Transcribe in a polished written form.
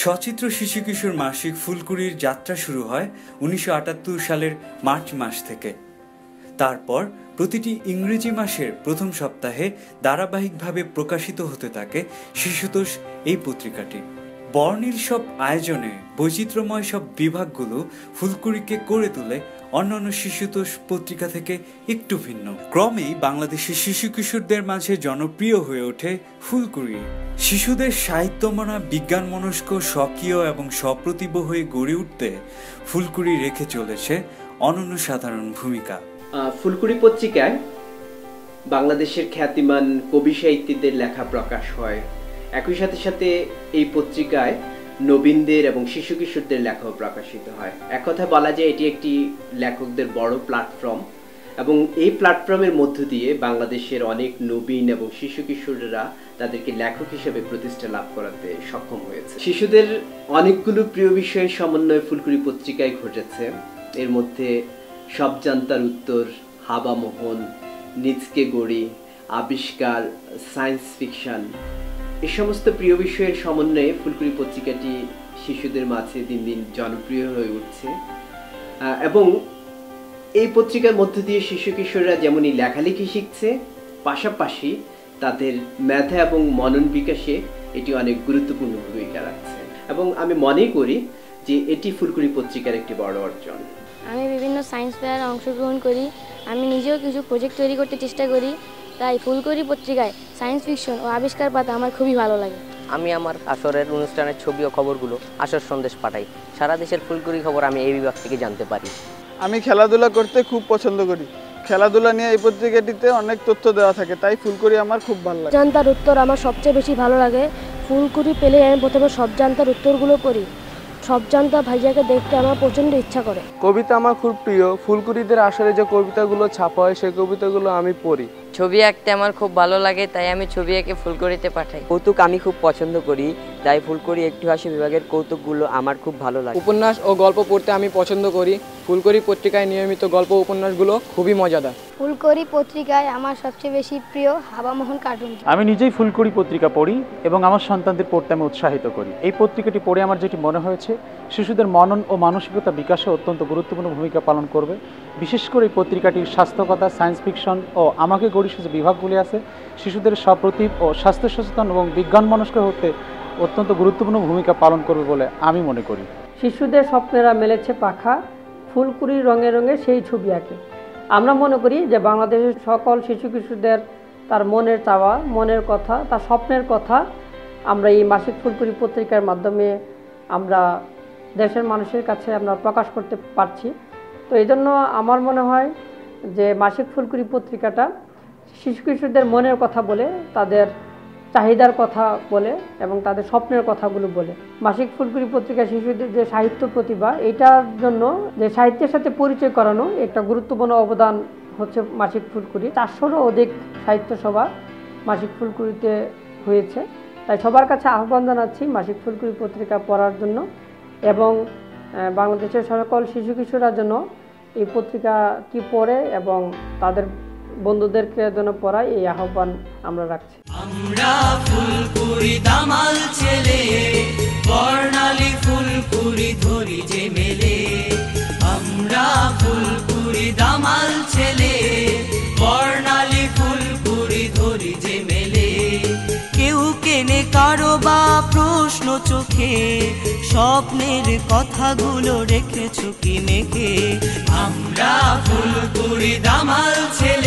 সচিত্র শিশু কিশোর মাসিক ফুলকুড়ির যাত্রা শুরু হয় 1978 সালের মার্চ মাস থেকে। তারপর প্রতিটি ইংরেজি মাসের প্রথম সপ্তাহে ধারাবাহিকভাবে প্রকাশিত হতে থাকে শিশুতোষ এই পত্রিকাটি। বর্ণিল সব আয়োজনে বৈচিত্র্যময় সব বিভাগগুলো ফুলকুড়িকে করে তোলে অন্যান্য শিশুতোষ পত্রিকা থেকে একটু ভিন্ন। ক্রমেই বাংলাদেশের শিশু কিশোরদের মাঝে জনপ্রিয় হয়ে ওঠে ফুলকুড়ি। শিশুদের সাহিত্যমনা, বিজ্ঞান মনস্ক, স্বকীয় এবং সপ্রতিভ হয়ে গড়ে উঠতে ফুলকুড়ি রেখে চলেছে অনন্য সাধারণ ভূমিকা। ফুলকুড়ি পত্রিকায় বাংলাদেশের খ্যাতিমান কবি সাহিত্যিকদের লেখা প্রকাশ হয়। একই সাথে সাথে এই পত্রিকায় নবীনদের এবং শিশু কিশোরদের লেখাও প্রকাশিত হয়। এক কথা বলা যায় এটি একটি লেখকদের বড় প্ল্যাটফর্ম, এবং এই প্ল্যাটফর্মের মধ্য দিয়ে বাংলাদেশের অনেক নবীন এবং শিশু কিশোররা তাদেরকে লেখক হিসেবে প্রতিষ্ঠা লাভ করাতে সক্ষম হয়েছে। শিশুদের অনেকগুলো প্রিয় বিষয়ের সমন্বয় ফুলকুড়ি পত্রিকায় ঘটেছে। এর মধ্যে সব জানতার উত্তর, হাবামোহন, নিজকে গড়ি, আবিষ্কার, সায়েন্স ফিকশন, এই সমস্ত প্রিয় বিষয়ের সমন্বয়ে ফুলকুড়ি পত্রিকাটি শিশুদের মাঝে দিন দিন জনপ্রিয় হয়ে উঠছে। এবং এই পত্রিকার মধ্য দিয়ে শিশু কিশোররা যেমনই লেখালেখি শিখছে, পাশাপাশি তাদের মেধা এবং মনন বিকাশে এটি অনেক গুরুত্বপূর্ণ ভূমিকা রাখছে, এবং আমি মনে করি যে এটি ফুলকুড়ি পত্রিকার একটি বড় অর্জন। আমি বিভিন্ন সায়েন্স ফেয়ারে অংশগ্রহণ করি, আমি নিজেও কিছু প্রজেক্ট তৈরি করতে চেষ্টা করি, তাই ফুলকুড়ি পত্রিকায় সায়েন্স ফিকশন ও আবিষ্কার পাতা আমার খুবই ভালো লাগে। আমি আমার আসরের অনুষ্ঠানের ছবি ও খবরগুলো আসর সন্দেশ পাঠাই। সারা দেশের ফুলকুড়ি খবর আমি এই বিভাগ থেকে জানতে পারি। আমি খেলাধুলা করতে খুব পছন্দ করি। খেলাধুলা নিয়ে এই পত্রিকাটিতে অনেক তথ্য দেওয়া থাকে, তাই ফুলকুড়ি আমার খুব ভালো লাগে। জানতার উত্তর আমার সবচেয়ে বেশি ভালো লাগে। ফুলকুড়ি পেলে আমি প্রথমে সব জানতার উত্তরগুলো পড়ি। সব জানতা ভাইয়াকে দেখতে আমার প্রচণ্ড ইচ্ছা করে। কবিতা আমার খুব প্রিয়। ফুলকুড়িদের আসরে যে কবিতাগুলো ছাপা হয় সেই কবিতাগুলো আমি পড়ি। ছবি আঁকতে আমার খুব ভালো লাগে, তাই আমি ছবি এঁকে ফুলকুড়িতে পাঠাই। কৌতুক আমি খুব পছন্দ করি, তাই ফুলকুড়ি একটু হাসি বিভাগের কৌতুকগুলো আমার খুব ভালো লাগে। উপন্যাস ও গল্প পড়তে আমি পছন্দ করি। ফুলকুড়ি পত্রিকায় নিয়মিত গল্প উপন্যাসগুলো খুবই মজাদার। ফুলকুড়ি পত্রিকায় আমার সবচেয়ে বেশি প্রিয় হাবামোহন কার্টুন। আমি নিজেই ফুলকুড়ি পত্রিকা পড়ি এবং আমার সন্তানদের পড়তে আমি উৎসাহিত করি। এই পত্রিকাটি পড়ে আমার যেটি মনে হয়েছে, শিশুদের মনন ও মানসিকতা বিকাশে অত্যন্ত গুরুত্বপূর্ণ ভূমিকা পালন করবে। বিশেষ করে এই পত্রিকাটির স্বাস্থ্যকথা, সায়েন্স ফিকশন ও আমাকে গড়ি যে বিভাগগুলি আছে, শিশুদের সপ্রতিভ ও স্বাস্থ্য সচেতন এবং বিজ্ঞান মনস্ক হতে অত্যন্ত গুরুত্বপূর্ণ ভূমিকা পালন করবে বলে আমি মনে করি। শিশুদের স্বপ্নেরা মেলেছে পাখা, ফুলকুড়ি রঙে রঙে সেই ছবি আঁকে। আমরা মনে করি যে বাংলাদেশের সকল শিশু কিশোরদের তার মনের চাওয়া, মনের কথা, তার স্বপ্নের কথা আমরা এই মাসিক ফুলকুড়ি পত্রিকার মাধ্যমে আমরা দেশের মানুষের কাছে আমরা প্রকাশ করতে পারছি। তো এই জন্য আমার মনে হয় যে মাসিক ফুলকুড়ি পত্রিকাটা শিশু কিশোরদের মনের কথা বলে, তাদের চাহিদার কথা বলে এবং তাদের স্বপ্নের কথাগুলো বলে। মাসিক ফুলকুড়ি পত্রিকা শিশুদের যে সাহিত্য প্রতিভা, এটার জন্য যে সাহিত্যের সাথে পরিচয় করানো একটা গুরুত্বপূর্ণ অবদান হচ্ছে মাসিক ফুলকুড়ি। 400রও অধিক সাহিত্য সভা মাসিক ফুলকুড়িতে হয়েছে, তাই সবার কাছে আহ্বান জানাচ্ছি মাসিক ফুলকুড়ি পত্রিকা পড়ার জন্য, এবং বাংলাদেশের সকল শিশু কিশোররা যেন এই পত্রিকাটি পড়ে এবং তাদের বন্ধুদেরকে যেন পড়ায়, এই আহ্বান আমরা রাখছি। আমরা ফুলকুড়ি দামাল ছেলে, বর্ণালী ফুলকুড়ি ধরি যে মেলে। আমরা ফুলকুড়ি দামাল ছেলে, বর্ণালী ফুলকুড়ি ধরি যে মেলে। কেউ কেনে কারো বা প্রশ্ন চোখে, স্বপ্নের কথাগুলো রেখেছো কি মেখে। আমরা ফুলকুড়ি দামাল ছেলে।